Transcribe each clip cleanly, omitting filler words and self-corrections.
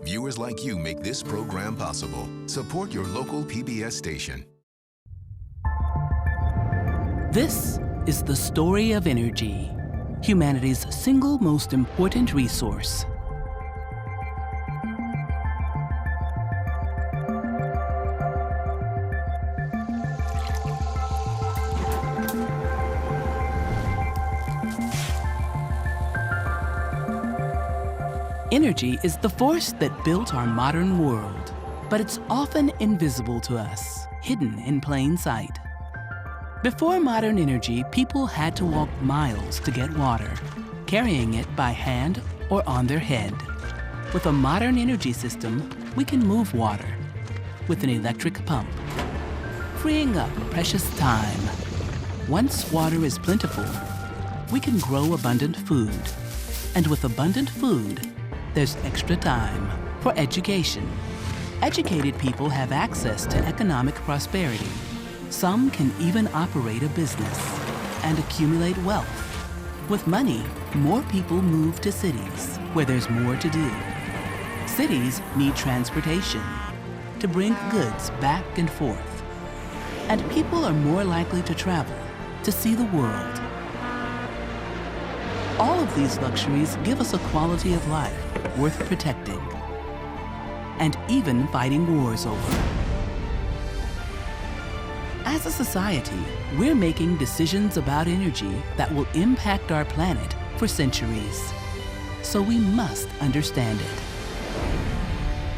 Viewers like you make this program possible. Support your local PBS station. This is the story of energy, humanity's single most important resource. Energy is the force that built our modern world, but it's often invisible to us, hidden in plain sight. Before modern energy, people had to walk miles to get water, carrying it by hand or on their head. With a modern energy system, we can move water with an electric pump, freeing up precious time. Once water is plentiful, we can grow abundant food. And with abundant food, there's extra time for education. Educated people have access to economic prosperity. Some can even operate a business and accumulate wealth. With money, more people move to cities where there's more to do. Cities need transportation to bring goods back and forth. And people are more likely to travel to see the world. All of these luxuries give us a quality of life worth protecting, and even fighting wars over. As a society, we're making decisions about energy that will impact our planet for centuries. So we must understand it.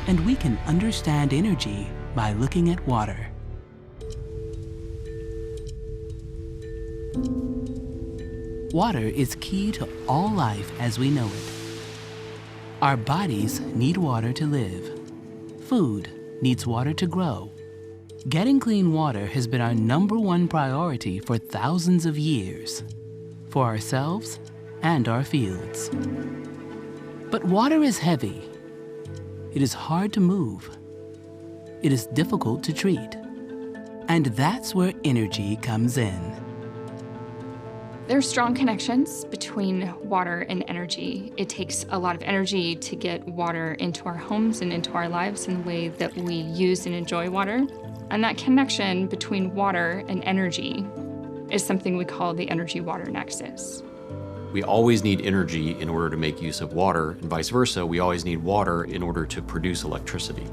And we can understand energy by looking at water. Water is key to all life as we know it. Our bodies need water to live. Food needs water to grow. Getting clean water has been our #1 priority for thousands of years, for ourselves and our fields. But water is heavy. It is hard to move. It is difficult to treat. And that's where energy comes in. There are strong connections between water and energy. It takes a lot of energy to get water into our homes and into our lives in the way that we use and enjoy water. And that connection between water and energy is something we call the energy-water nexus. We always need energy in order to make use of water, and vice versa. We always need water in order to produce electricity.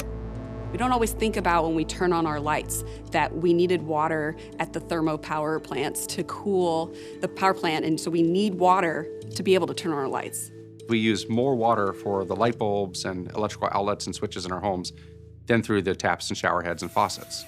We don't always think about when we turn on our lights that we needed water at the thermo power plants to cool the power plant, and so we need water to be able to turn on our lights. We use more water for the light bulbs and electrical outlets and switches in our homes than through the taps and shower heads and faucets.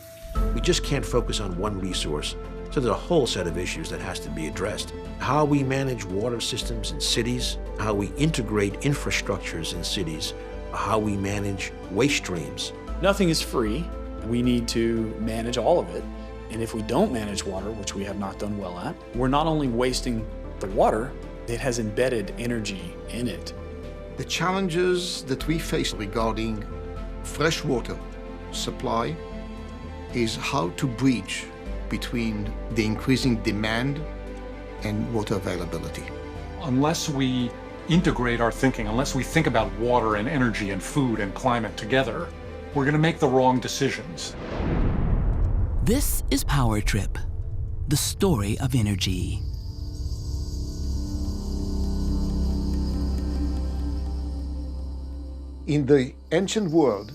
We just can't focus on one resource, so there's a whole set of issues that has to be addressed. How we manage water systems in cities, how we integrate infrastructures in cities, how we manage waste streams. Nothing is free. We need to manage all of it. And if we don't manage water, which we have not done well at, we're not only wasting the water, it has embedded energy in it. The challenges that we face regarding fresh water supply is how to bridge between the increasing demand and water availability. Unless we integrate our thinking, unless we think about water and energy and food and climate together, we're going to make the wrong decisions. This is Power Trip, the story of energy. In the ancient world,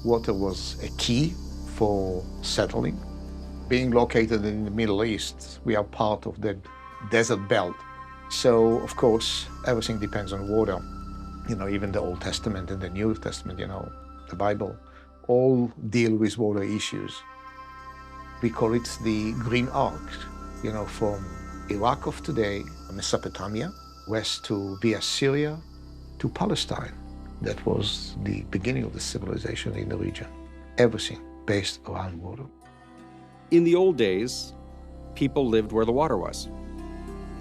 water was a key for settling. Being located in the Middle East, we are part of the desert belt. So, of course, everything depends on water. You know, even the Old Testament and the New Testament, the Bible, all deal with water issues. We call it the Green Arc, from Iraq of today, Mesopotamia, west to via Syria to Palestine. That was the beginning of the civilization in the region. Everything based around water. In the old days, people lived where the water was.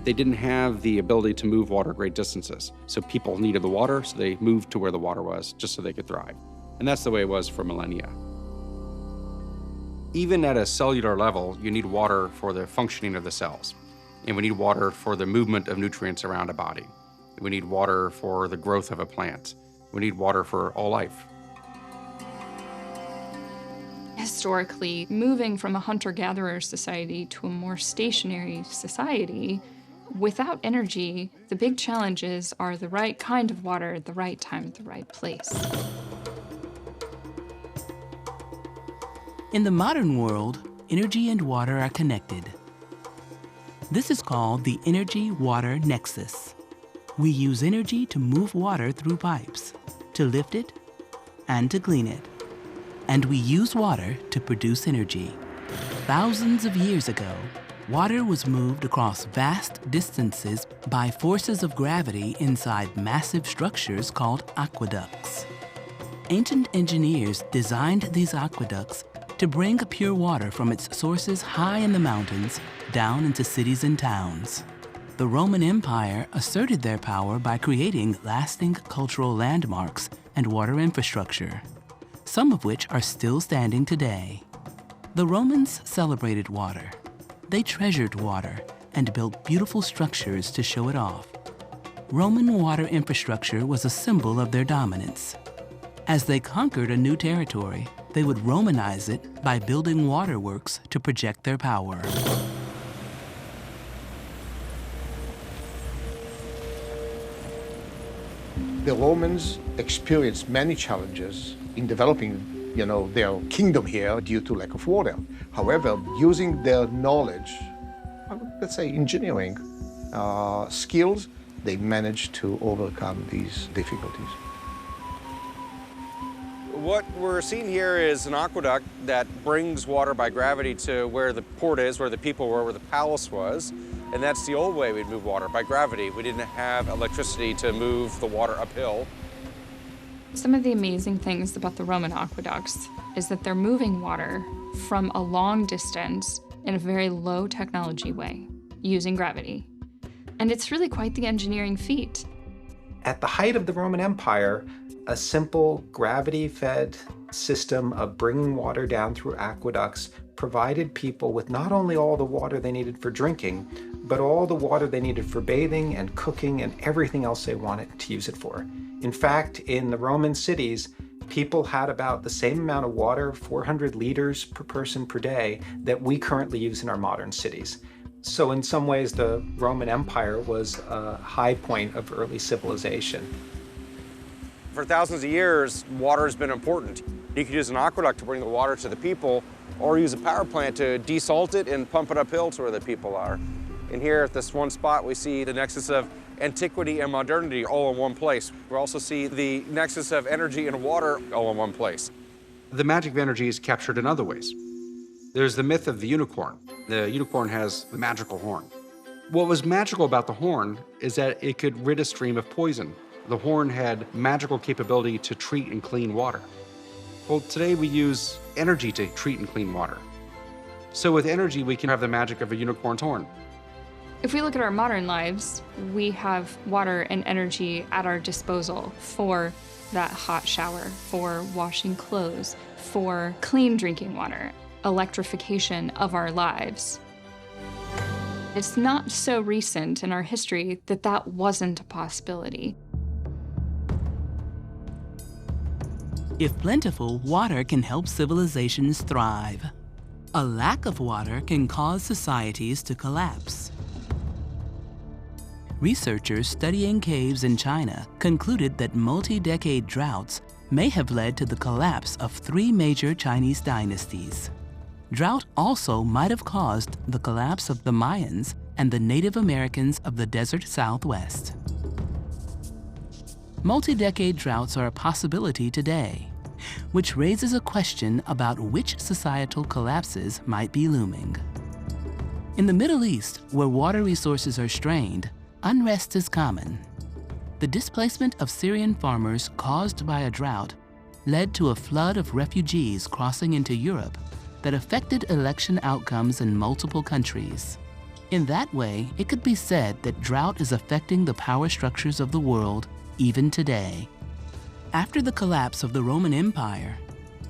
They didn't have the ability to move water great distances. So people needed the water, so they moved to where the water was just so they could thrive. And that's the way it was for millennia. Even at a cellular level, you need water for the functioning of the cells. And we need water for the movement of nutrients around a body. We need water for the growth of a plant. We need water for all life. Historically, moving from a hunter-gatherer society to a more stationary society, without energy, the big challenges are the right kind of water at the right time at the right place. In the modern world, energy and water are connected. This is called the energy-water nexus. We use energy to move water through pipes, to lift it, and to clean it. And we use water to produce energy. Thousands of years ago, water was moved across vast distances by forces of gravity inside massive structures called aqueducts. Ancient engineers designed these aqueducts to bring pure water from its sources high in the mountains down into cities and towns. The Roman Empire asserted their power by creating lasting cultural landmarks and water infrastructure, some of which are still standing today. The Romans celebrated water. They treasured water and built beautiful structures to show it off. Roman water infrastructure was a symbol of their dominance. As they conquered a new territory, they would Romanize it by building waterworks to project their power. The Romans experienced many challenges in developing, their kingdom here due to lack of water. However, using their knowledge, let's say engineering skills, they managed to overcome these difficulties. What we're seeing here is an aqueduct that brings water by gravity to where the port is, where the people were, where the palace was. And that's the old way we'd move water, by gravity. We didn't have electricity to move the water uphill. Some of the amazing things about the Roman aqueducts is that they're moving water from a long distance in a very low technology way, using gravity. And it's really quite the engineering feat. At the height of the Roman Empire, a simple gravity-fed system of bringing water down through aqueducts provided people with not only all the water they needed for drinking, but all the water they needed for bathing and cooking and everything else they wanted to use it for. In fact, in the Roman cities, people had about the same amount of water, 400 liters per person per day, that we currently use in our modern cities. So in some ways, the Roman Empire was a high point of early civilization. For thousands of years, water has been important. You could use an aqueduct to bring the water to the people, or use a power plant to desalt it and pump it uphill to where the people are. And here at this one spot, we see the nexus of antiquity and modernity all in one place. We also see the nexus of energy and water all in one place. The magic of energy is captured in other ways. There's the myth of the unicorn. The unicorn has the magical horn. What was magical about the horn is that it could rid a stream of poison. The horn had magical capability to treat and clean water. Well, today we use energy to treat and clean water. So with energy, we can have the magic of a unicorn's horn. If we look at our modern lives, we have water and energy at our disposal for that hot shower, for washing clothes, for clean drinking water, electrification of our lives. It's not so recent in our history that that wasn't a possibility. If plentiful, water can help civilizations thrive. A lack of water can cause societies to collapse. Researchers studying caves in China concluded that multi-decade droughts may have led to the collapse of 3 major Chinese dynasties. Drought also might have caused the collapse of the Mayans and the Native Americans of the desert Southwest. Multi-decade droughts are a possibility today, which raises a question about which societal collapses might be looming. In the Middle East, where water resources are strained, unrest is common. The displacement of Syrian farmers caused by a drought led to a flood of refugees crossing into Europe that affected election outcomes in multiple countries. In that way, it could be said that drought is affecting the power structures of the world even today. After the collapse of the Roman Empire,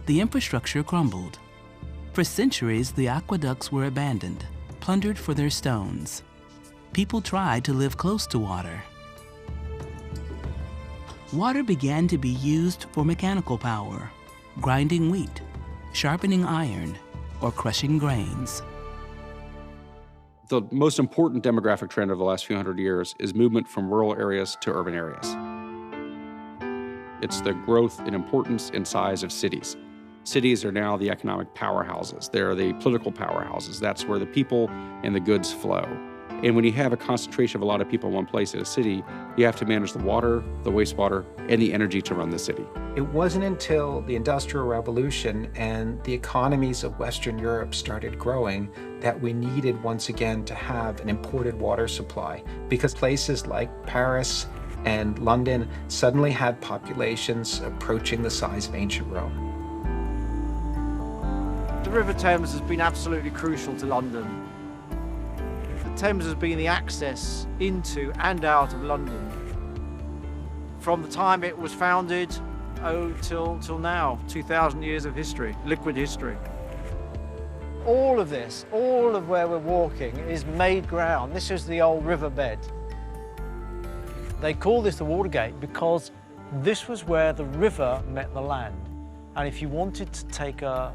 the infrastructure crumbled. For centuries, the aqueducts were abandoned, plundered for their stones. People tried to live close to water. water began to be used for mechanical power, grinding wheat, sharpening iron, or crushing grains. The most important demographic trend over the last few hundred years is movement from rural areas to urban areas. It's the growth in importance and size of cities. Cities are now the economic powerhouses. They're the political powerhouses. That's where the people and the goods flow. And when you have a concentration of a lot of people in one place in a city, you have to manage the water, the wastewater, and the energy to run the city. It wasn't until the Industrial Revolution and the economies of Western Europe started growing that we needed once again to have an imported water supply, because places like Paris and London suddenly had populations approaching the size of ancient Rome. The River Thames has been absolutely crucial to London. The Thames has been the access into and out of London. From the time it was founded, till now, 2,000 years of history, liquid history. All of this, all of where we're walking is made ground. This is the old riverbed. They call this the Watergate because this was where the river met the land. And if you wanted to take a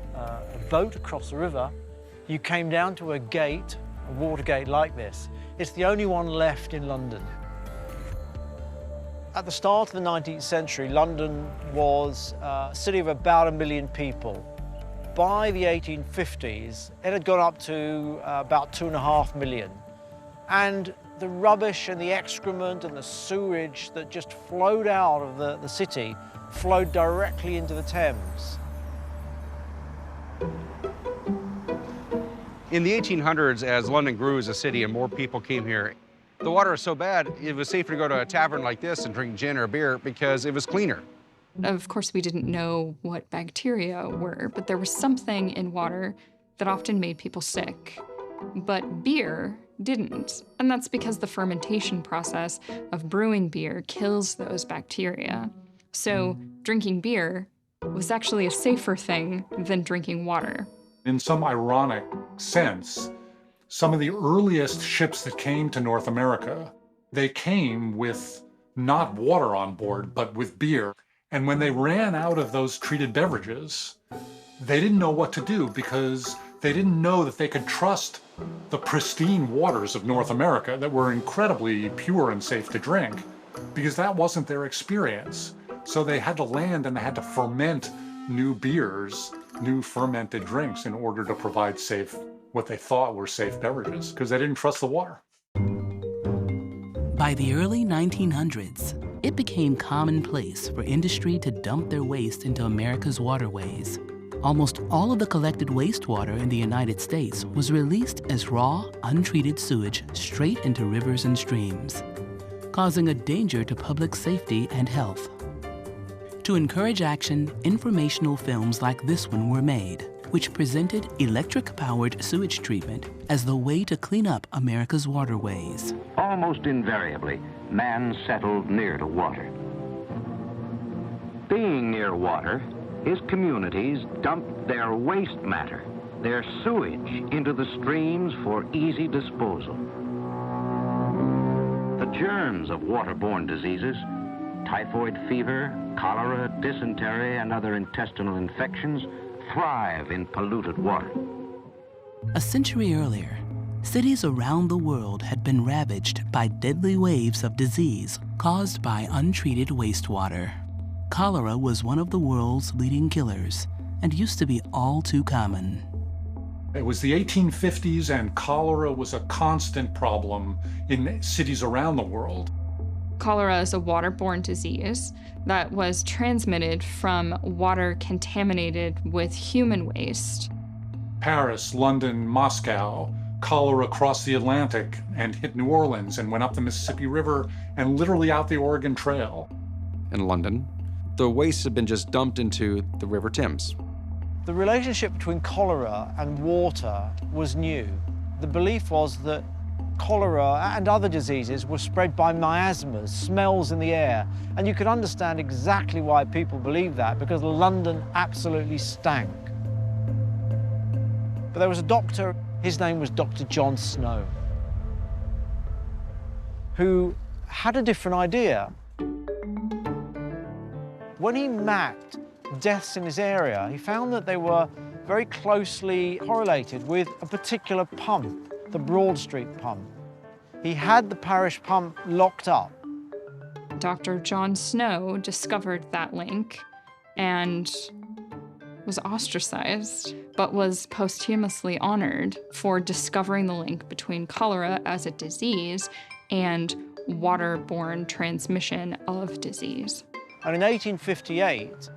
boat across the river, you came down to a gate, a Watergate like this. It's the only one left in London. At the start of the 19th century, London was a city of about 1 million people. By the 1850s, it had gone up to about 2.5 million. And the rubbish and the excrement and the sewage that just flowed out of the city flowed directly into the Thames. In the 1800s, as London grew as a city and more people came here, the water was so bad, it was safer to go to a tavern like this and drink gin or beer because it was cleaner. Of course, we didn't know what bacteria were, but there was something in water that often made people sick. But beer didn't, and that's because the fermentation process of brewing beer kills those bacteria. So drinking beer was actually a safer thing than drinking water. In some ironic sense, some of the earliest ships that came to North America, they came with not water on board, but with beer. And when they ran out of those treated beverages, they didn't know what to do because they didn't know that they could trust the pristine waters of North America that were incredibly pure and safe to drink, because that wasn't their experience. So they had to land and they had to ferment new beers, new fermented drinks in order to provide safe, what they thought were safe beverages, because they didn't trust the water. By the early 1900s, it became commonplace for industry to dump their waste into America's waterways. Almost all of the collected wastewater in the United States was released as raw, untreated sewage straight into rivers and streams, causing a danger to public safety and health. To encourage action, informational films like this one were made, which presented electric-powered sewage treatment as the way to clean up America's waterways. Almost invariably, man settled near to water. Being near water, his communities dumped their waste matter, their sewage, into the streams for easy disposal. The germs of waterborne diseases, typhoid fever, cholera, dysentery, and other intestinal infections, thrive in polluted water. A century earlier, cities around the world had been ravaged by deadly waves of disease caused by untreated wastewater. Cholera was one of the world's leading killers and used to be all too common. It was the 1850s, and cholera was a constant problem in cities around the world. Cholera is a waterborne disease that was transmitted from water contaminated with human waste. Paris, London, Moscow, cholera crossed the Atlantic and hit New Orleans and went up the Mississippi River and literally out the Oregon Trail. In London, the waste had been just dumped into the River Thames. The relationship between cholera and water was new. The belief was that cholera and other diseases were spread by miasmas, smells in the air. And you could understand exactly why people believed that, because London absolutely stank. But there was a doctor, his name was Dr. John Snow, who had a different idea. When he mapped deaths in his area, he found that they were very closely correlated with a particular pump, the Broad Street pump. He had the parish pump locked up. Dr. John Snow discovered that link and was ostracized, but was posthumously honored for discovering the link between cholera as a disease and waterborne transmission of disease. And in 1858,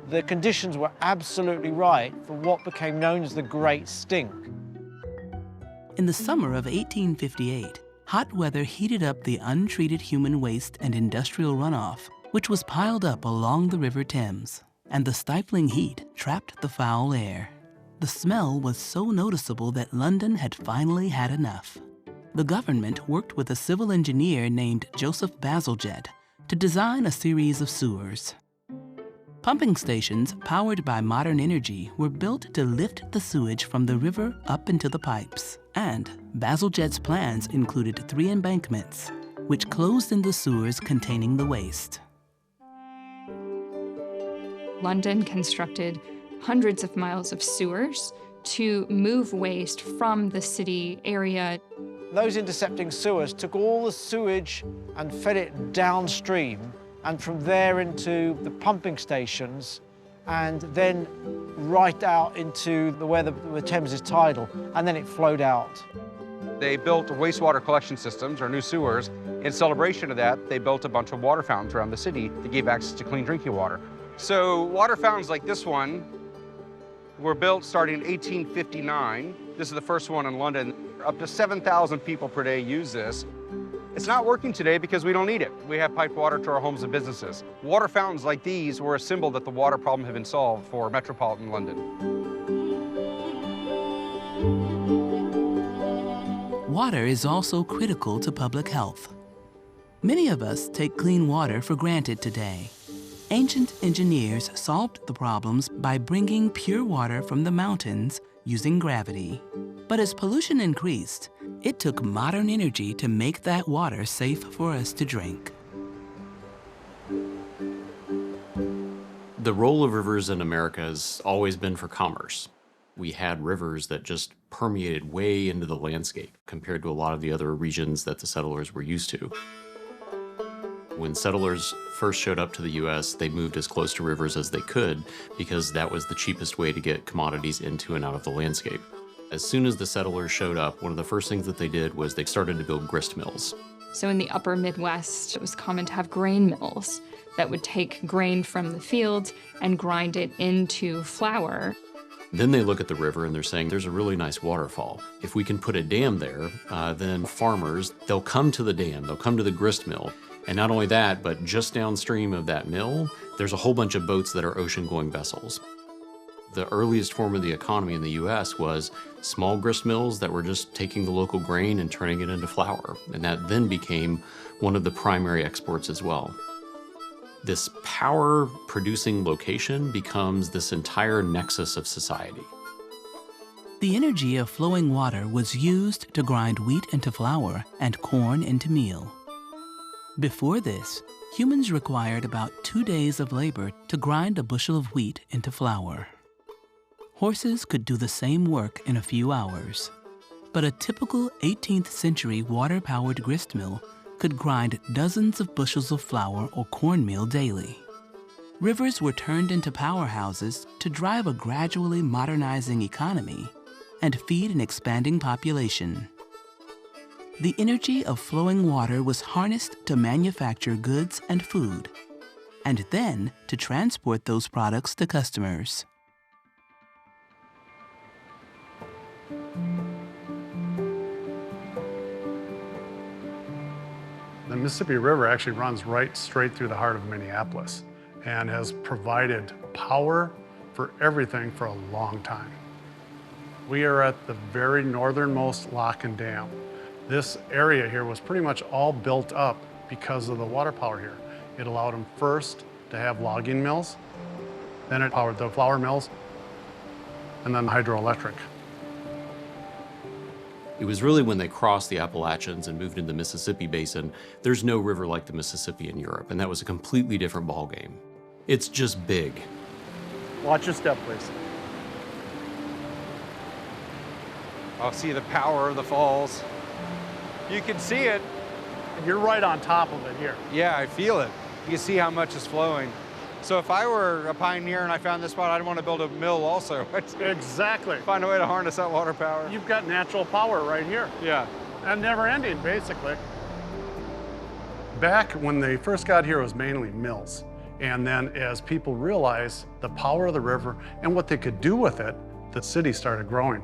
the conditions were absolutely right for what became known as the Great Stink. In the summer of 1858, hot weather heated up the untreated human waste and industrial runoff, which was piled up along the River Thames, and the stifling heat trapped the foul air. The smell was so noticeable that London had finally had enough. The government worked with a civil engineer named Joseph Bazalgette to design a series of sewers. Pumping stations powered by modern energy were built to lift the sewage from the river up into the pipes. And Bazalgette's plans included 3 embankments, which closed in the sewers containing the waste. London constructed hundreds of miles of sewers to move waste from the city area. Those intercepting sewers took all the sewage and fed it downstream, and from there into the pumping stations, and then right out into where the Thames is tidal, and then it flowed out. They built wastewater collection systems, or new sewers. In celebration of that, they built a bunch of water fountains around the city that gave access to clean drinking water. So water fountains like this one were built starting in 1859. This is the first one in London. Up to 7,000 people per day use this. It's not working today because we don't need it. We have piped water to our homes and businesses. Water fountains like these were a symbol that the water problem had been solved for metropolitan London. Water is also critical to public health. Many of us take clean water for granted today. Ancient engineers solved the problems by bringing pure water from the mountains using gravity. But as pollution increased, it took modern energy to make that water safe for us to drink. The role of rivers in America has always been for commerce. We had rivers that just permeated way into the landscape compared to a lot of the other regions that the settlers were used to. When settlers first showed up to the U.S., they moved as close to rivers as they could because that was the cheapest way to get commodities into and out of the landscape. As soon as the settlers showed up, one of the first things that they did was they started to build grist mills. So in the upper Midwest, it was common to have grain mills that would take grain from the fields and grind it into flour. Then they look at the river and they're saying, there's a really nice waterfall. If we can put a dam there, then farmers, they'll come to the dam, they'll come to the grist mill. And not only that, but just downstream of that mill, there's a whole bunch of boats that are ocean-going vessels. The earliest form of the economy in the U.S. was small grist mills that were just taking the local grain and turning it into flour. And that then became one of the primary exports as well. This power-producing location becomes this entire nexus of society. The energy of flowing water was used to grind wheat into flour and corn into meal. Before this, humans required about 2 days of labor to grind a bushel of wheat into flour. Horses could do the same work in a few hours. But a typical 18th century water-powered grist mill could grind dozens of bushels of flour or cornmeal daily. Rivers were turned into powerhouses to drive a gradually modernizing economy and feed an expanding population. The energy of flowing water was harnessed to manufacture goods and food, and then to transport those products to customers. The Mississippi River actually runs right straight through the heart of Minneapolis and has provided power for everything for a long time. We are at the very northernmost lock and dam. This area here was pretty much all built up because of the water power here. It allowed them first to have logging mills, then it powered the flour mills, and then hydroelectric. It was really when they crossed the Appalachians and moved into the Mississippi Basin, there's no river like the Mississippi in Europe, and that was a completely different ballgame. It's just big. Watch your step, please. I'll see the power of the falls. You can see it. You're right on top of it here. Yeah, I feel it. You can see how much is flowing. So if I were a pioneer and I found this spot, I'd want to build a mill also. Exactly. Find a way to harness that water power. You've got natural power right here. Yeah. And never ending, basically. Back when they first got here, it was mainly mills. And then as people realized the power of the river and what they could do with it, the city started growing.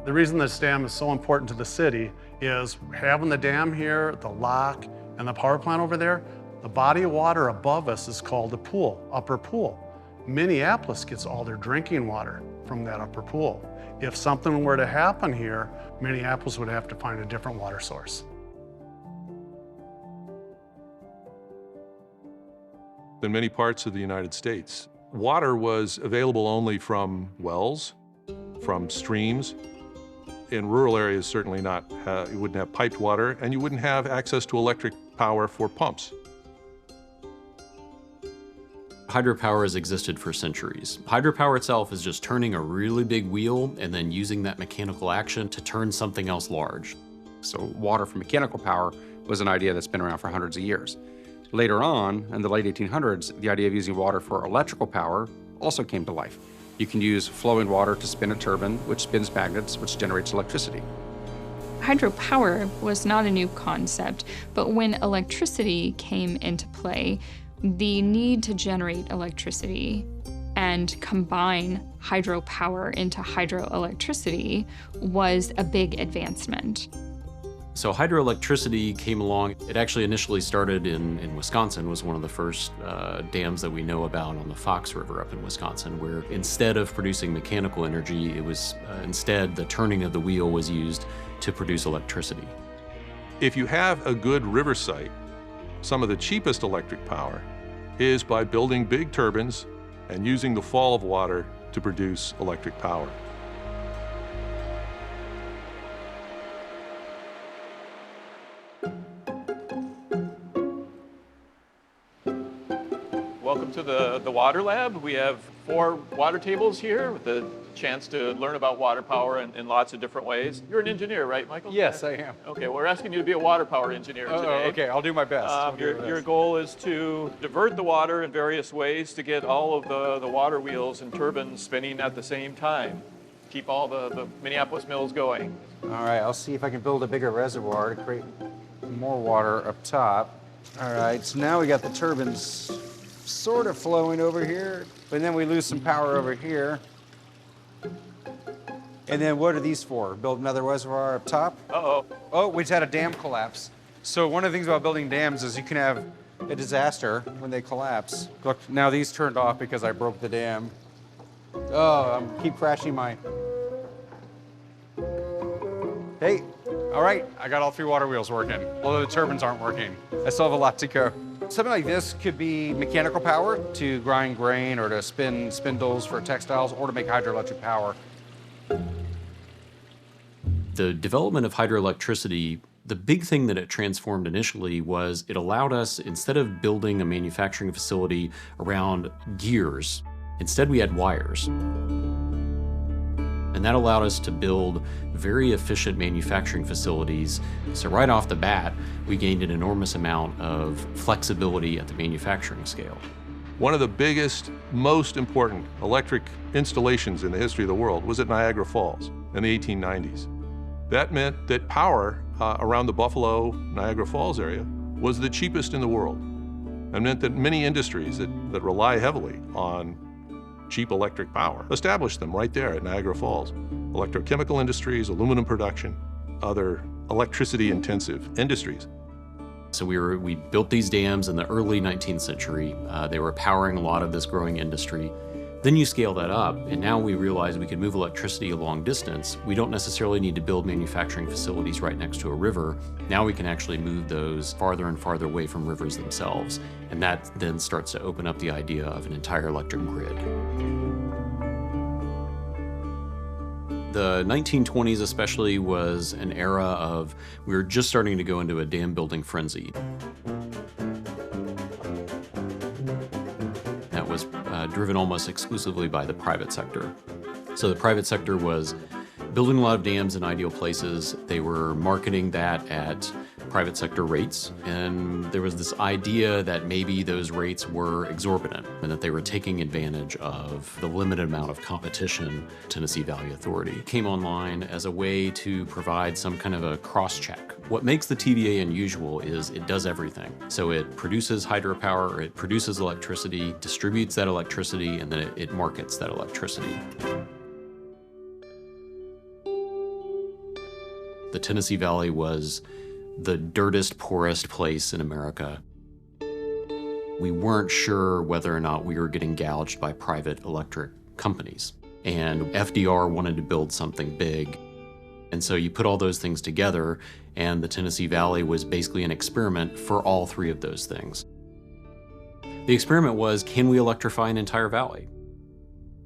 The reason this dam is so important to the city is having the dam here, the lock, and the power plant over there, the body of water above us is called a pool, upper pool. Minneapolis gets all their drinking water from that upper pool. If something were to happen here, Minneapolis would have to find a different water source. In many parts of the United States, water was available only from wells, from streams. In rural areas, certainly not. You wouldn't have piped water, and you wouldn't have access to electric power for pumps. Hydropower has existed for centuries. Hydropower itself is just turning a really big wheel and then using that mechanical action to turn something else large. So water for mechanical power was an idea that's been around for hundreds of years. Later on, in the late 1800s, the idea of using water for electrical power also came to life. You can use flowing water to spin a turbine, which spins magnets, which generates electricity. Hydropower was not a new concept, but when electricity came into play, the need to generate electricity and combine hydropower into hydroelectricity was a big advancement. So hydroelectricity came along. It actually initially started in Wisconsin, was one of the first dams that we know about on the Fox River up in Wisconsin, where instead of producing mechanical energy, it was instead the turning of the wheel was used to produce electricity. If you have a good river site, some of the cheapest electric power is by building big turbines and using the fall of water to produce electric power. Welcome to the Water Lab. We have 4 water tables here with the chance to learn about water power in lots of different ways. You're an engineer, right, Michael? Yes, I am. Okay, we're asking you to be a water power engineer today. Okay, I'll do my best. Your goal is to divert the water in various ways to get all of the water wheels and turbines spinning at the same time. Keep all the Minneapolis mills going. All right, I'll see if I can build a bigger reservoir to create more water up top. All right, so now we got the turbines sort of flowing over here, but then we lose some power over here. And then what are these for? Build another reservoir up top? Uh-oh. Oh, we just had a dam collapse. So one of the things about building dams is you can have a disaster when they collapse. Look, now these turned off because I broke the dam. Oh, I keep crashing my... Hey, all right, I got all 3 water wheels working, although the turbines aren't working. I still have a lot to go. Something like this could be mechanical power to grind grain or to spin spindles for textiles or to make hydroelectric power. The development of hydroelectricity, the big thing that it transformed initially was it allowed us, instead of building a manufacturing facility around gears, instead we had wires. And that allowed us to build very efficient manufacturing facilities. So right off the bat, we gained an enormous amount of flexibility at the manufacturing scale. One of the biggest, most important electric installations in the history of the world was at Niagara Falls in the 1890s. That meant that power around the Buffalo, Niagara Falls area was the cheapest in the world, and meant that many industries that rely heavily on cheap electric power established them right there at Niagara Falls. Electrochemical industries, aluminum production, other electricity-intensive industries. So we built these dams in the early 19th century. They were powering a lot of this growing industry. Then you scale that up, and now we realize we can move electricity a long distance. We don't necessarily need to build manufacturing facilities right next to a river. Now we can actually move those farther and farther away from rivers themselves. And that then starts to open up the idea of an entire electric grid. The 1920s especially was an era of, we were just starting to go into a dam building frenzy. driven almost exclusively by the private sector. So the private sector was building a lot of dams in ideal places. They were marketing that at private sector rates, and there was this idea that maybe those rates were exorbitant and that they were taking advantage of the limited amount of competition Tennessee Valley Authority came online as a way to provide some kind of a cross-check. What makes the TVA unusual is it does everything. So it produces hydropower, it produces electricity, distributes that electricity, and then it markets that electricity. The Tennessee Valley was the dirtiest, poorest place in America. We weren't sure whether or not we were getting gouged by private electric companies. And FDR wanted to build something big. And so you put all those things together, and the Tennessee Valley was basically an experiment for all three of those things. The experiment was, can we electrify an entire valley?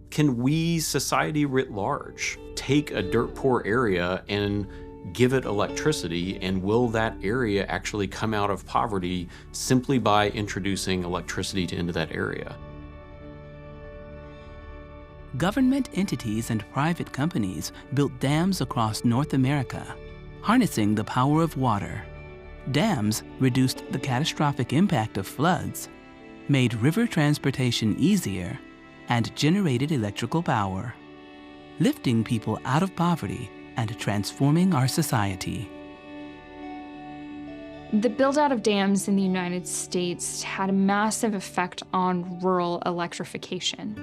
Can we, society writ large, take a dirt poor area and give it electricity, and will that area actually come out of poverty simply by introducing electricity into that area? Government entities and private companies built dams across North America, harnessing the power of water. Dams reduced the catastrophic impact of floods, made river transportation easier, and generated electrical power, lifting people out of poverty and transforming our society. The build-out of dams in the United States had a massive effect on rural electrification.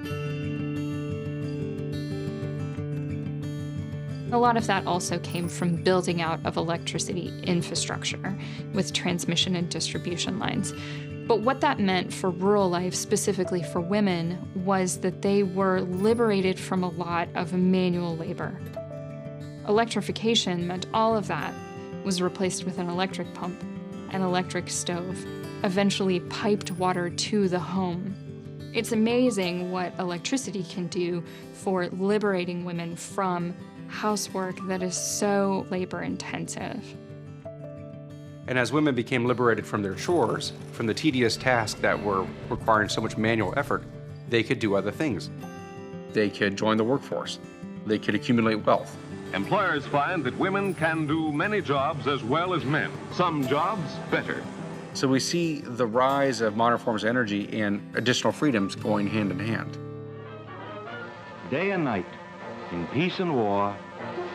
A lot of that also came from building out of electricity infrastructure with transmission and distribution lines. But what that meant for rural life, specifically for women, was that they were liberated from a lot of manual labor. Electrification meant all of that was replaced with an electric pump, an electric stove, eventually piped water to the home. It's amazing what electricity can do for liberating women from housework that is so labor-intensive. And as women became liberated from their chores, from the tedious tasks that were requiring so much manual effort, they could do other things. They could join the workforce. They could accumulate wealth. Employers find that women can do many jobs as well as men, some jobs better. So we see the rise of modern forms of energy and additional freedoms going hand in hand. Day and night, in peace and war,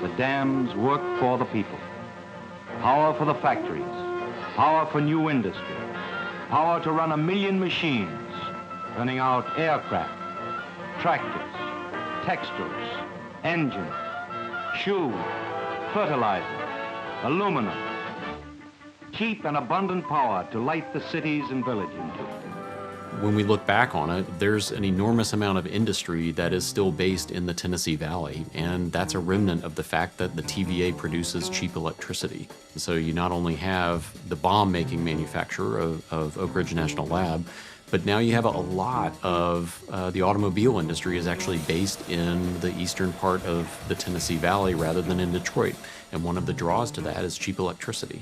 the dams work for the people. Power for the factories, power for new industry, power to run 1 million machines, running out aircraft, tractors, textiles, engines, shoes, fertilizer, aluminum. Cheap and abundant power to light the cities and villages into. When we look back on it, there's an enormous amount of industry that is still based in the Tennessee Valley, and that's a remnant of the fact that the TVA produces cheap electricity. So you not only have the bomb-making manufacturer of Oak Ridge National Lab, but now you have a lot of the automobile industry is actually based in the eastern part of the Tennessee Valley rather than in Detroit. And one of the draws to that is cheap electricity.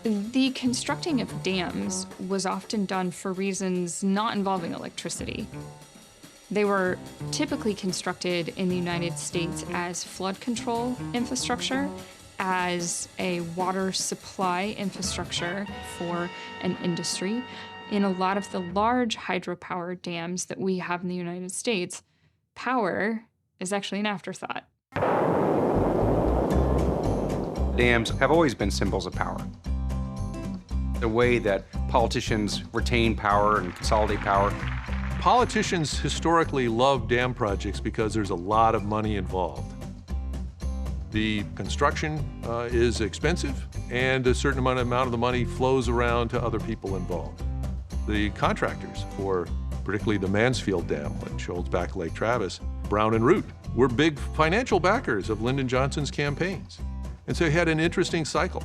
The constructing of dams was often done for reasons not involving electricity. They were typically constructed in the United States as flood control infrastructure, as a water supply infrastructure for an industry. In a lot of the large hydropower dams that we have in the United States, power is actually an afterthought. Dams have always been symbols of power. The way that politicians retain power and consolidate power. Politicians historically love dam projects because there's a lot of money involved. The construction is expensive, and a certain amount of the money flows around to other people involved. The contractors for particularly the Mansfield Dam, which holds back Lake Travis, Brown and Root, were big financial backers of Lyndon Johnson's campaigns. And so he had an interesting cycle.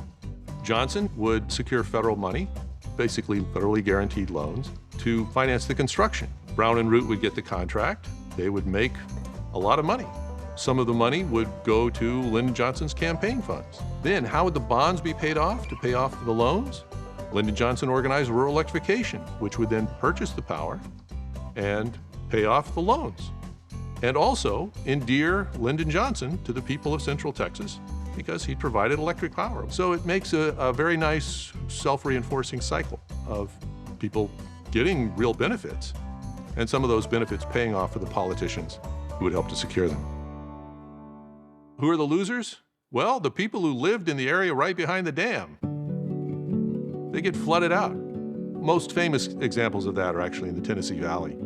Johnson would secure federal money, basically federally guaranteed loans, to finance the construction. Brown and Root would get the contract. They would make a lot of money. Some of the money would go to Lyndon Johnson's campaign funds. Then how would the bonds be paid off to pay off the loans? Lyndon Johnson organized rural electrification, which would then purchase the power and pay off the loans. And also endear Lyndon Johnson to the people of Central Texas because he provided electric power. So it makes a very nice self-reinforcing cycle of people getting real benefits, and some of those benefits paying off for the politicians who would help to secure them. Who are the losers? Well, the people who lived in the area right behind the dam. They get flooded out. Most famous examples of that are actually in the Tennessee Valley.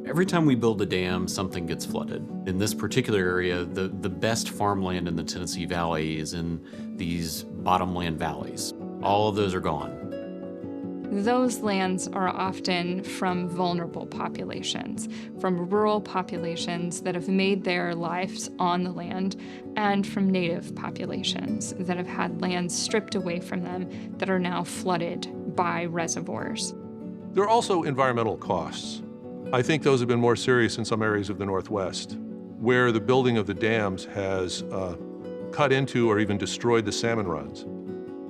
Every time we build a dam, something gets flooded. In this particular area, the best farmland in the Tennessee Valley is in these bottomland valleys. All of those are gone. Those lands are often from vulnerable populations, from rural populations that have made their lives on the land, and from native populations that have had lands stripped away from them that are now flooded by reservoirs. There are also environmental costs. I think those have been more serious in some areas of the Northwest, where the building of the dams has cut into or even destroyed the salmon runs.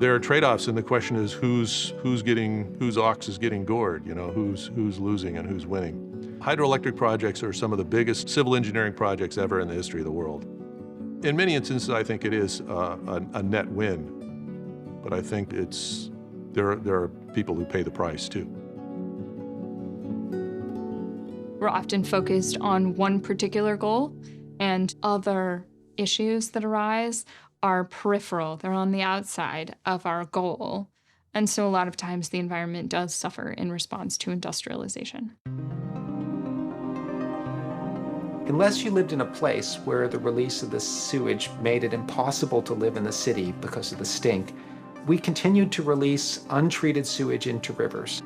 There are trade-offs, and the question is whose ox is getting gored, who's losing and who's winning. Hydroelectric projects are some of the biggest civil engineering projects ever in the history of the world. In many instances, I think it is a net win, but I think there are people who pay the price too. We're often focused on one particular goal, and other issues that arise are peripheral. They're on the outside of our goal. And so a lot of times the environment does suffer in response to industrialization. Unless you lived in a place where the release of the sewage made it impossible to live in the city because of the stink, we continued to release untreated sewage into rivers.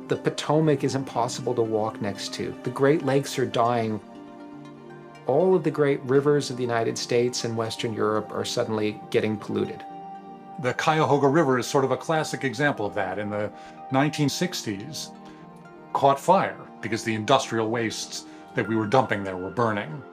The Potomac is impossible to walk next to. The Great Lakes are dying. All of the great rivers of the United States and Western Europe are suddenly getting polluted. The Cuyahoga River is sort of a classic example of that. In the 1960s, caught fire because the industrial wastes that we were dumping there were burning.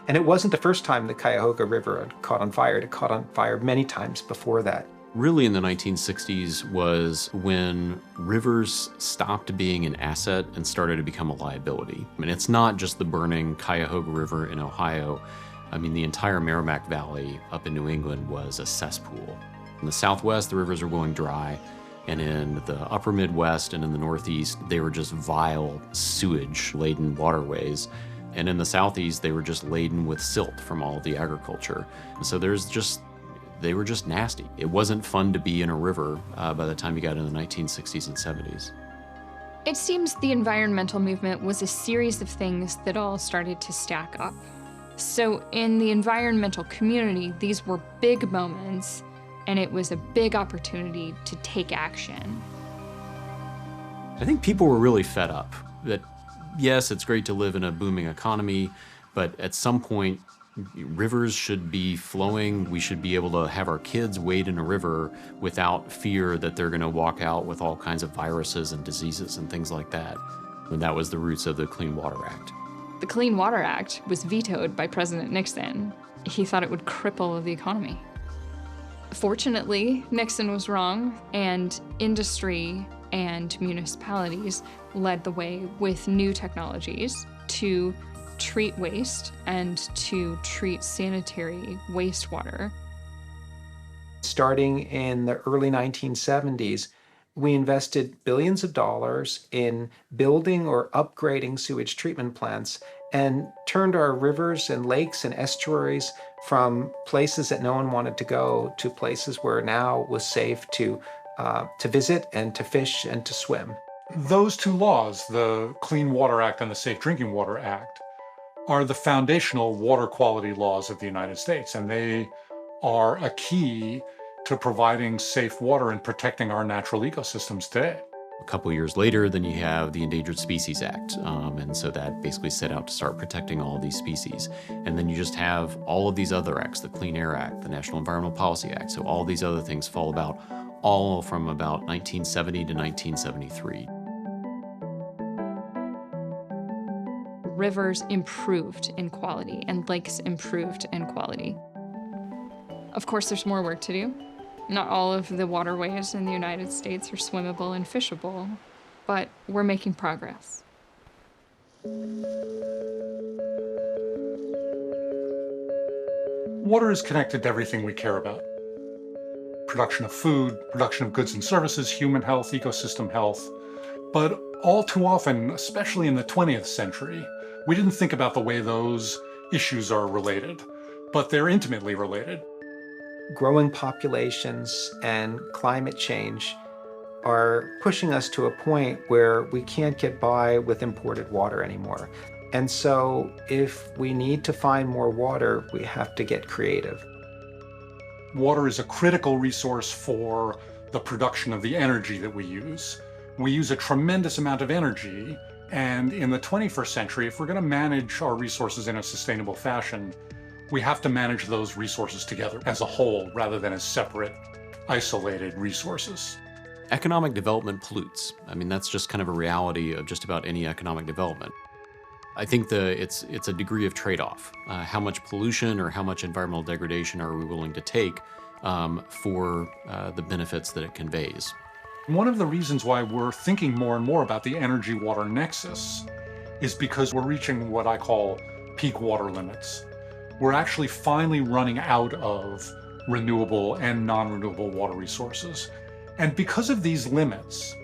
And it wasn't the first time the Cuyahoga River had caught on fire. It caught on fire many times before that. Really in the 1960s was when rivers stopped being an asset and started to become a liability. I mean, it's not just the burning Cuyahoga River in Ohio. I mean, the entire Merrimack Valley up in New England was a cesspool. In the Southwest, the rivers were going dry, and in the upper Midwest and in the Northeast, they were just vile, sewage-laden waterways. And in the Southeast, they were just laden with silt from all of the agriculture. And so they were just nasty. It wasn't fun to be in a river by the time you got in the 1960s and 70s. It seems the environmental movement was a series of things that all started to stack up. So in the environmental community, these were big moments, and it was a big opportunity to take action. I think people were really fed up that, yes, it's great to live in a booming economy, but at some point, rivers should be flowing. We should be able to have our kids wade in a river without fear that they're going to walk out with all kinds of viruses and diseases and things like that. And that was the roots of the Clean Water Act. The Clean Water Act was vetoed by President Nixon. He thought it would cripple the economy. Fortunately, Nixon was wrong, and industry and municipalities led the way with new technologies to treat waste and to treat sanitary wastewater. Starting in the early 1970s, we invested billions of dollars in building or upgrading sewage treatment plants and turned our rivers and lakes and estuaries from places that no one wanted to go to places where now was safe to visit and to fish and to swim. Those two laws, the Clean Water Act and the Safe Drinking Water Act, are the foundational water quality laws of the United States, and they are a key to providing safe water and protecting our natural ecosystems today. A couple years later, then you have the Endangered Species Act, and so that basically set out to start protecting all of these species. And then you just have all of these other acts, the Clean Air Act, the National Environmental Policy Act, so all these other things fall about, all from about 1970 to 1973. Rivers improved in quality and lakes improved in quality. Of course, there's more work to do. Not all of the waterways in the United States are swimmable and fishable, but we're making progress. Water is connected to everything we care about. Production of food, production of goods and services, human health, ecosystem health. But all too often, especially in the 20th century, we didn't think about the way those issues are related, but they're intimately related. Growing populations and climate change are pushing us to a point where we can't get by with imported water anymore. And so if we need to find more water, we have to get creative. Water is a critical resource for the production of the energy that we use. We use a tremendous amount of energy, and in the 21st century, if we're going to manage our resources in a sustainable fashion, we have to manage those resources together as a whole rather than as separate, isolated resources. Economic development pollutes. I mean, that's just kind of a reality of just about any economic development. I think it's a degree of trade-off. How much pollution or how much environmental degradation are we willing to take for the benefits that it conveys? One of the reasons why we're thinking more and more about the energy-water nexus is because we're reaching what I call peak water limits. We're actually finally running out of renewable and non-renewable water resources. And because of these limits,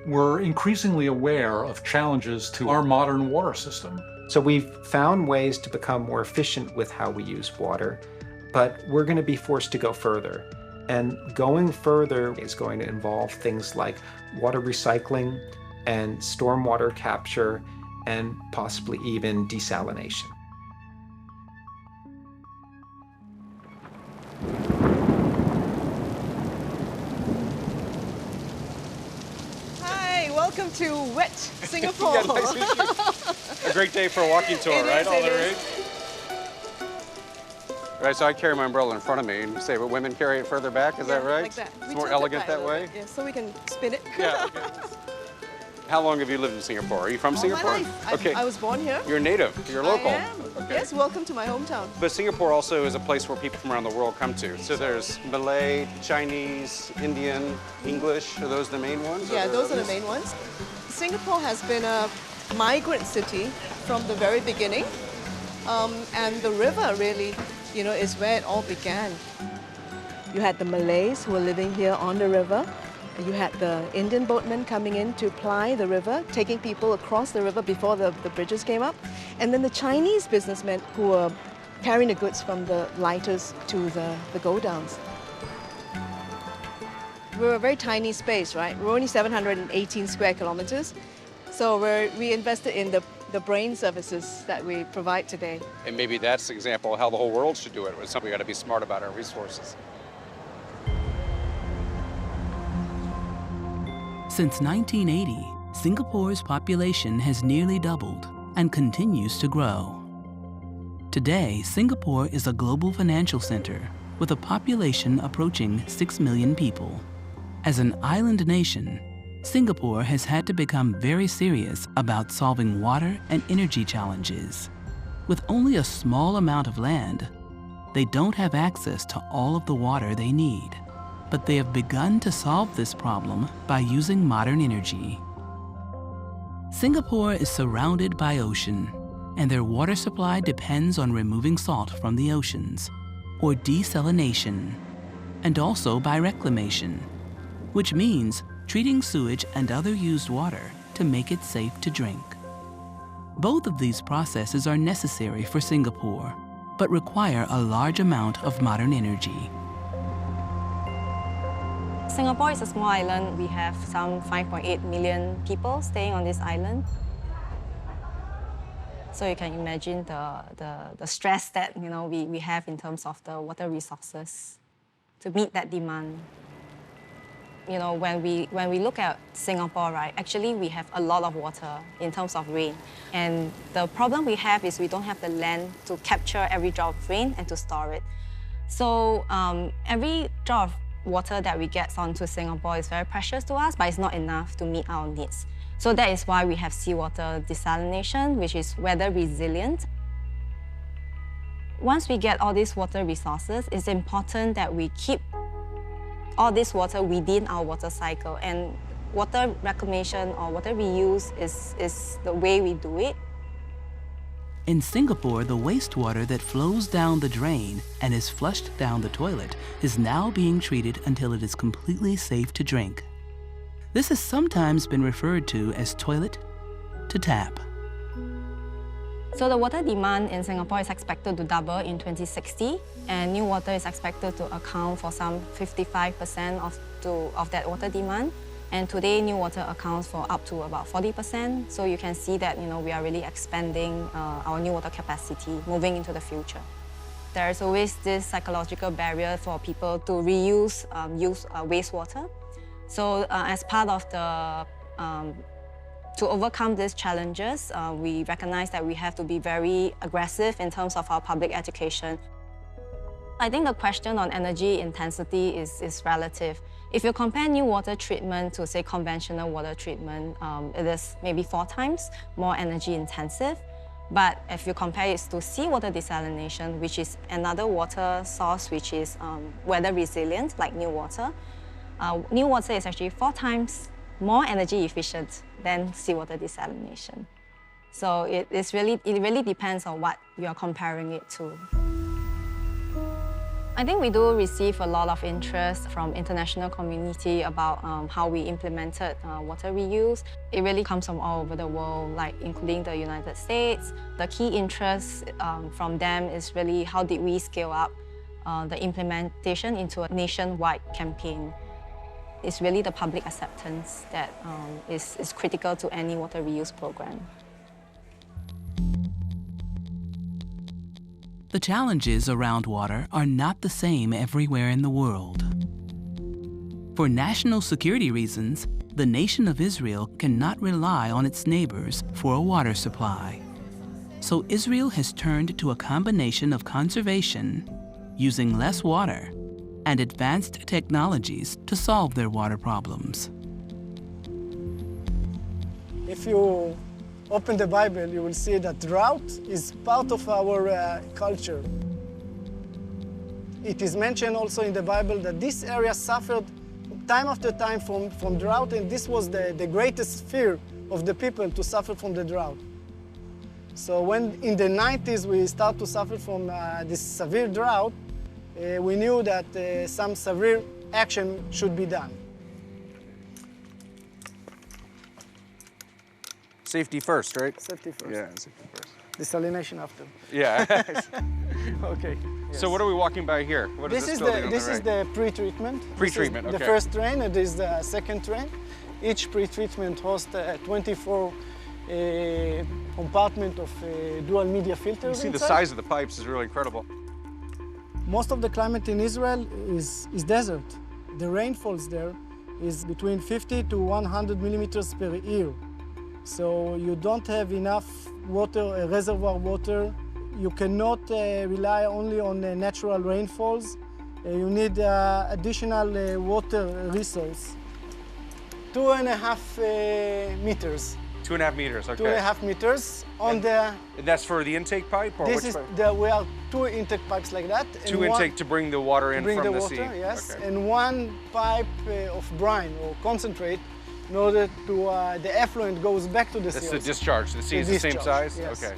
we're increasingly aware of challenges to our modern water system. So we've found ways to become more efficient with how we use water, but we're going to be forced to go further. And going further is going to involve things like water recycling and stormwater capture and possibly even desalination. Welcome to wet Singapore. Yeah, nice to meet you. A great day for a walking tour, right? All the rage. Right, so I carry my umbrella in front of me, and you say, but women carry it further back, is that right? Like that. It's more elegant that way? Yeah, so we can spin it. Yeah, okay. How long have you lived in Singapore? Are you from Singapore? My life. Okay. I was born here. You're native, you're local. I am. Okay. Yes, welcome to my hometown. But Singapore also is a place where people from around the world come to. So there's Malay, Chinese, Indian, English. Are those the main ones? Yeah, those are the main ones. Singapore has been a migrant city from the very beginning. And the river really, is where it all began. You had the Malays who were living here on the river. You had the Indian boatmen coming in to ply the river, taking people across the river before the bridges came up. And then the Chinese businessmen who were carrying the goods from the lighters to the go-downs. We're a very tiny space, right? We're only 718 square kilometers. So we invested in the brain services that we provide today. And maybe that's an example of how the whole world should do it. It's something we got to be smart about our resources. Since 1980, Singapore's population has nearly doubled and continues to grow. Today, Singapore is a global financial center with a population approaching 6 million people. As an island nation, Singapore has had to become very serious about solving water and energy challenges. With only a small amount of land, they don't have access to all of the water they need. But they have begun to solve this problem by using modern energy. Singapore is surrounded by ocean, and their water supply depends on removing salt from the oceans, or desalination, and also by reclamation, which means treating sewage and other used water to make it safe to drink. Both of these processes are necessary for Singapore, but require a large amount of modern energy. Singapore is a small island. We have some 5.8 million people staying on this island. So you can imagine the stress that we have in terms of the water resources to meet that demand. When we look at Singapore, right, actually we have a lot of water in terms of rain. And the problem we have is we don't have the land to capture every drop of rain and to store it. So every drop of water that we get onto Singapore is very precious to us, but it's not enough to meet our needs. So that is why we have seawater desalination, which is weather resilient. Once we get all these water resources, it's important that we keep all this water within our water cycle. And water reclamation or water reuse is the way we do it. In Singapore, the wastewater that flows down the drain and is flushed down the toilet is now being treated until it is completely safe to drink. This has sometimes been referred to as toilet to tap. So the water demand in Singapore is expected to double in 2060, and new water is expected to account for some 55% of that water demand. And today, new water accounts for up to about 40%. So you can see that we are really expanding our new water capacity moving into the future. There is always this psychological barrier for people to reuse wastewater. So as part of to overcome these challenges, we recognize that we have to be very aggressive in terms of our public education. I think the question on energy intensity is relative. If you compare new water treatment to, say, conventional water treatment, it is maybe 4 times more energy intensive. But if you compare it to seawater desalination, which is another water source which is weather resilient, like new water is actually 4 times more energy efficient than seawater desalination. So it really depends on what you are comparing it to. I think we do receive a lot of interest from international community about how we implemented water reuse. It really comes from all over the world, like including the United States. The key interest from them is really how did we scale up the implementation into a nationwide campaign. It's really the public acceptance that is critical to any water reuse program. The challenges around water are not the same everywhere in the world. For national security reasons, the nation of Israel cannot rely on its neighbors for a water supply. So Israel has turned to a combination of conservation, using less water, and advanced technologies to solve their water problems. If you open the Bible, you will see that drought is part of our culture. It is mentioned also in the Bible that this area suffered time after time from drought, and this was the greatest fear of the people, to suffer from the drought. So when in the 90s we start to suffer from this severe drought, we knew that some severe action should be done. Safety first, right? Safety first. Yeah, safety first. Desalination after. Yeah. Okay. Yes. So what are we walking by here? What is this building on the right? This is the pre-treatment. Pre-treatment, okay. The first train, and this is the second train. Each pre-treatment hosts 24 compartment of dual media filters. You see inside. the size of the pipes is really incredible. Most of the climate in Israel is desert. The rainfalls there is between 50 to 100 millimeters per year. So you don't have enough water, reservoir water. You cannot rely only on natural rainfalls. You need additional water resource. 2.5 meters. 2.5 meters, okay. 2.5 meters on and the... That's for the intake pipe? Or this which is pipe? we have 2 intake pipes like that. Two intake to bring the water in from the sea? To bring the water, yes. Okay. And 1 pipe of brine or concentrate in order to the effluent goes back to the sea. That's the discharge. The sea is the same size? Yes. Okay.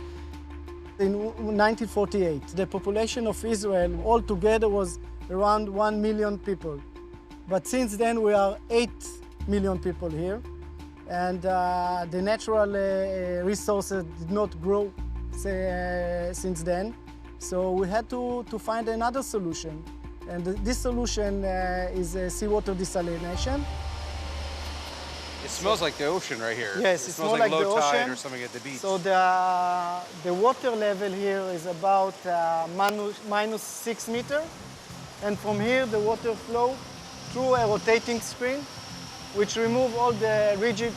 In 1948, the population of Israel altogether was around 1 million people. But since then, we are 8 million people here. And the natural resources did not grow since then. So we had to find another solution. And this solution is seawater desalination. It smells like the ocean right here. Yes, it smells like low tide or something at the beach. So the water level here is about minus 6 meters. And from here, the water flow through a rotating screen, which remove all the rigid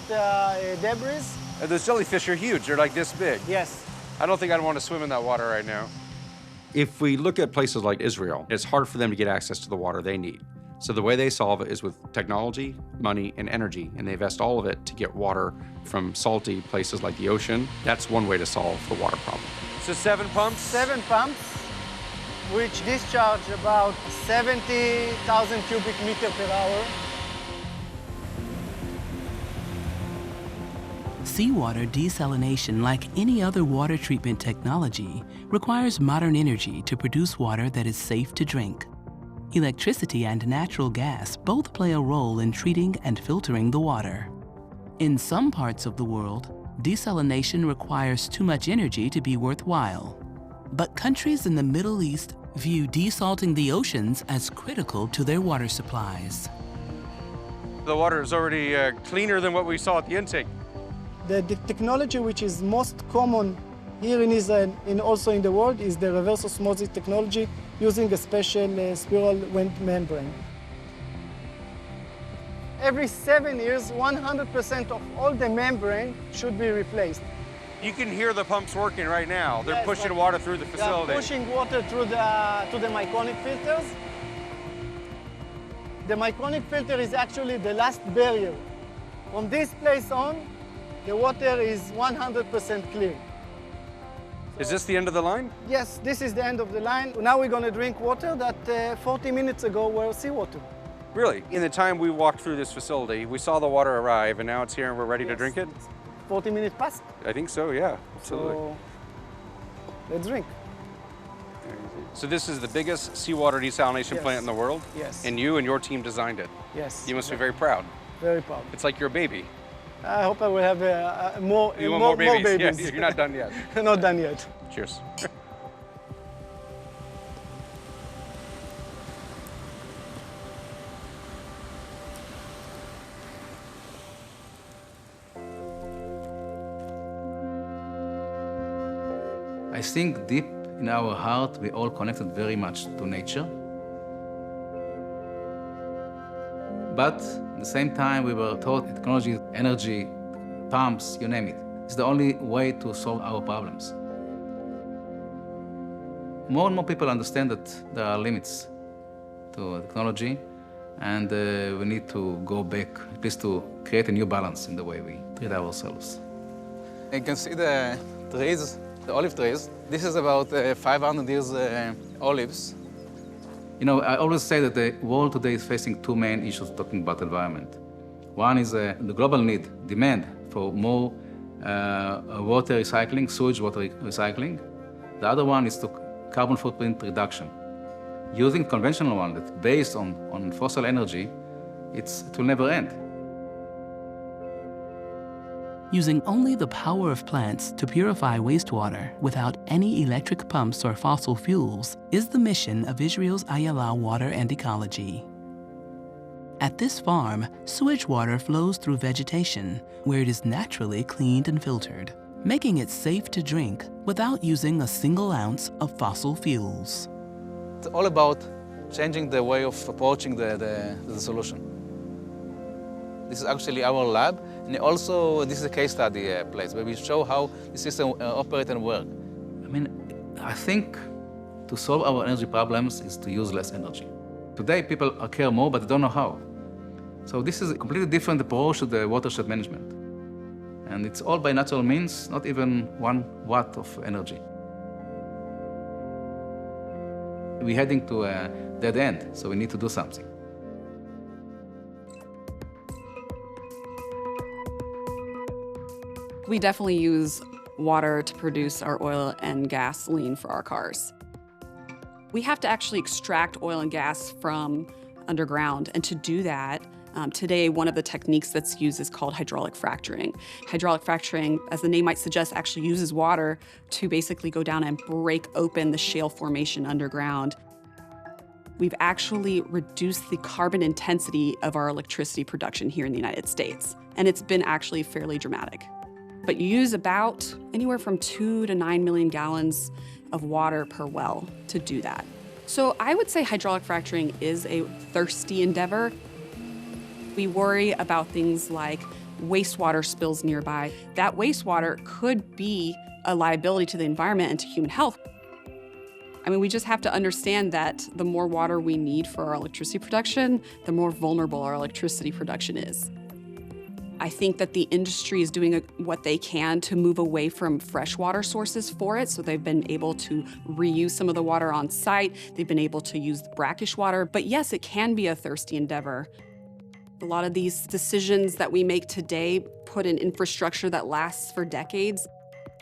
debris. And those jellyfish are huge. They're like this big. Yes. I don't think I'd want to swim in that water right now. If we look at places like Israel, it's hard for them to get access to the water they need. So the way they solve it is with technology, money, and energy, and they invest all of it to get water from salty places like the ocean. That's one way to solve the water problem. So 7 pumps? 7 pumps, which discharge about 70,000 cubic meters per hour. Seawater desalination, like any other water treatment technology, requires modern energy to produce water that is safe to drink. Electricity and natural gas both play a role in treating and filtering the water. In some parts of the world, desalination requires too much energy to be worthwhile. But countries in the Middle East view desalting the oceans as critical to their water supplies. The water is already cleaner than what we saw at the intake. The technology which is most common here in Israel and also in the world is the reverse osmosis technology using a special spiral wind membrane. Every 7 years, 100% of all the membrane should be replaced. You can hear the pumps working right now. They're Yes, pushing water through the facility. They are pushing water through to the myconic filters. The myconic filter is actually the last barrier. From this place on, the water is 100% clear. Is this the end of the line? Yes, this is the end of the line. Now we're going to drink water that 40 minutes ago were seawater. Really? In the time we walked through this facility, we saw the water arrive, and now it's here and we're ready to drink it? 40 minutes past. I think so, yeah, absolutely. So, let's drink. So this is the biggest seawater desalination plant in the world? Yes. And you and your team designed it? Yes. You must be very proud. Very proud. It's like your baby. I hope I will have more babies? babies. Yeah, you're not done yet. Not done yet. Cheers. I think deep in our heart, we all connected very much to nature. But at the same time, we were taught technology, energy, pumps, you name it. It's the only way to solve our problems. More and more people understand that there are limits to technology, and we need to go back, at least to create a new balance in the way we treat ourselves. You can see the trees, the olive trees. This is about 500 years olives. You know, I always say that the world today is facing two main issues talking about environment. One is the global need, demand for more water recycling, sewage water recycling. The other one is to carbon footprint reduction. Using conventional one that's based on fossil energy, it will never end. Using only the power of plants to purify wastewater without any electric pumps or fossil fuels is the mission of Israel's Ayala Water and Ecology. At this farm, sewage water flows through vegetation, where it is naturally cleaned and filtered, making it safe to drink without using a single ounce of fossil fuels. It's all about changing the way of approaching the solution. This is actually our lab, and also this is a case study place where we show how the system operates and works. I mean, I think to solve our energy problems is to use less energy. Today, people care more, but they don't know how. So this is a completely different approach to the watershed management. And it's all by natural means, not even 1 watt of energy. We're heading to a dead end, so we need to do something. We definitely use water to produce our oil and gasoline for our cars. We have to actually extract oil and gas from underground, and to do that, today one of the techniques that's used is called hydraulic fracturing. Hydraulic fracturing, as the name might suggest, actually uses water to basically go down and break open the shale formation underground. We've actually reduced the carbon intensity of our electricity production here in the United States, and it's been actually fairly dramatic. But you use about anywhere from 2 to 9 million gallons of water per well to do that. So I would say hydraulic fracturing is a thirsty endeavor. We worry about things like wastewater spills nearby. That wastewater could be a liability to the environment and to human health. I mean, we just have to understand that the more water we need for our electricity production, the more vulnerable our electricity production is. I think that the industry is doing what they can to move away from freshwater sources for it. So they've been able to reuse some of the water on site. They've been able to use the brackish water. But yes, it can be a thirsty endeavor. A lot of these decisions that we make today put in infrastructure that lasts for decades.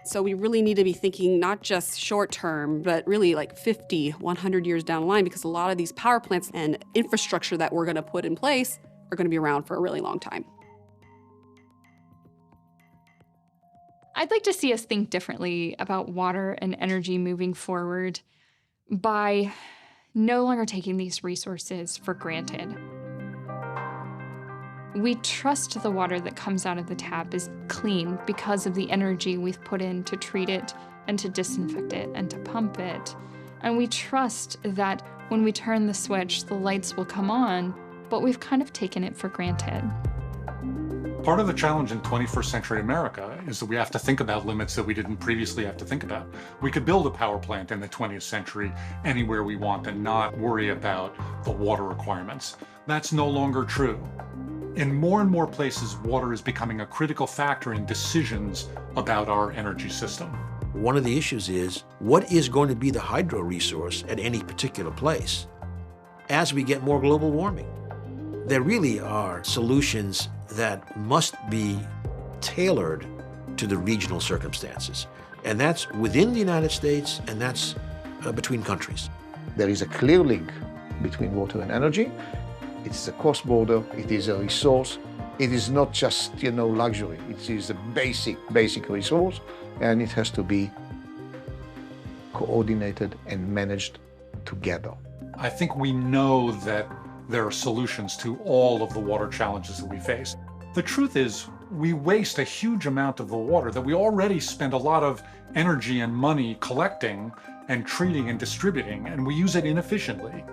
So we really need to be thinking not just short term, but really like 50, 100 years down the line, because a lot of these power plants and infrastructure that we're going to put in place are going to be around for a really long time. I'd like to see us think differently about water and energy moving forward by no longer taking these resources for granted. We trust the water that comes out of the tap is clean because of the energy we've put in to treat it and to disinfect it and to pump it. And we trust that when we turn the switch, the lights will come on, but we've kind of taken it for granted. Part of the challenge in 21st century America is that we have to think about limits that we didn't previously have to think about. We could build a power plant in the 20th century anywhere we want and not worry about the water requirements. That's no longer true. In more and more places, water is becoming a critical factor in decisions about our energy system. One of the issues is, what is going to be the hydro resource at any particular place as we get more global warming? There really are solutions that must be tailored to the regional circumstances. And that's within the United States, and that's between countries. There is a clear link between water and energy. It's a cross-border, it is a resource. It is not just, luxury. It is a basic resource, and it has to be coordinated and managed together. I think we know that there are solutions to all of the water challenges that we face. The truth is, we waste a huge amount of the water that we already spend a lot of energy and money collecting and treating and distributing, and we use it inefficiently.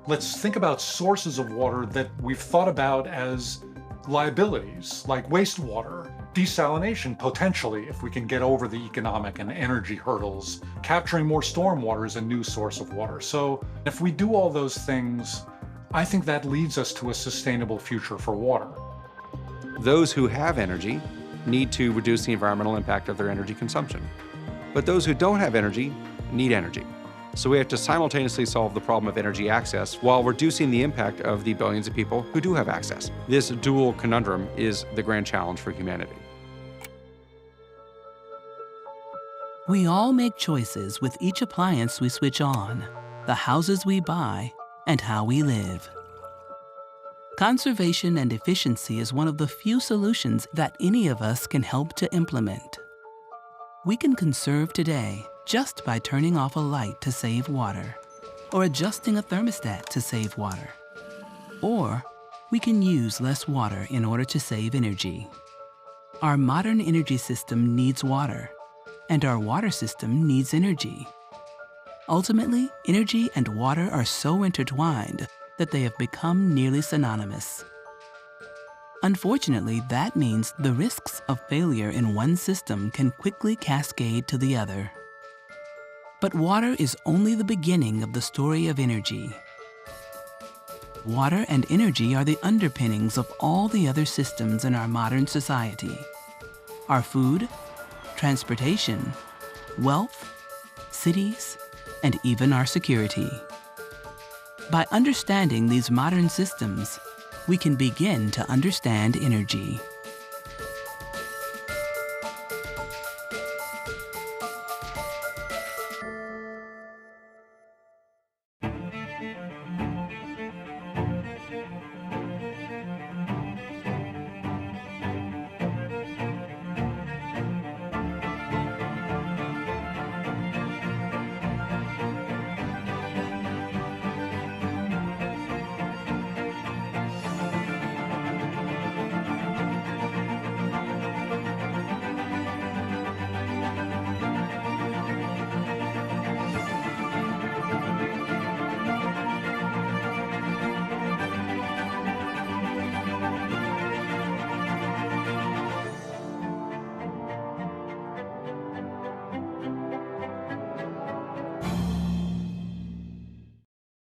Let's think about sources of water that we've thought about as liabilities, like wastewater, desalination potentially, if we can get over the economic and energy hurdles. Capturing more stormwater is a new source of water. So if we do all those things, I think that leads us to a sustainable future for water. Those who have energy need to reduce the environmental impact of their energy consumption. But those who don't have energy need energy. So we have to simultaneously solve the problem of energy access while reducing the impact of the billions of people who do have access. This dual conundrum is the grand challenge for humanity. We all make choices with each appliance we switch on, the houses we buy, and how we live. Conservation and efficiency is one of the few solutions that any of us can help to implement. We can conserve today just by turning off a light to save water, or adjusting a thermostat to save water. Or we can use less water in order to save energy. Our modern energy system needs water, and our water system needs energy. Ultimately, energy and water are so intertwined that they have become nearly synonymous. Unfortunately, that means the risks of failure in one system can quickly cascade to the other. But water is only the beginning of the story of energy. Water and energy are the underpinnings of all the other systems in our modern society. Our food, transportation, wealth, cities, and even our security. By understanding these modern systems, we can begin to understand energy.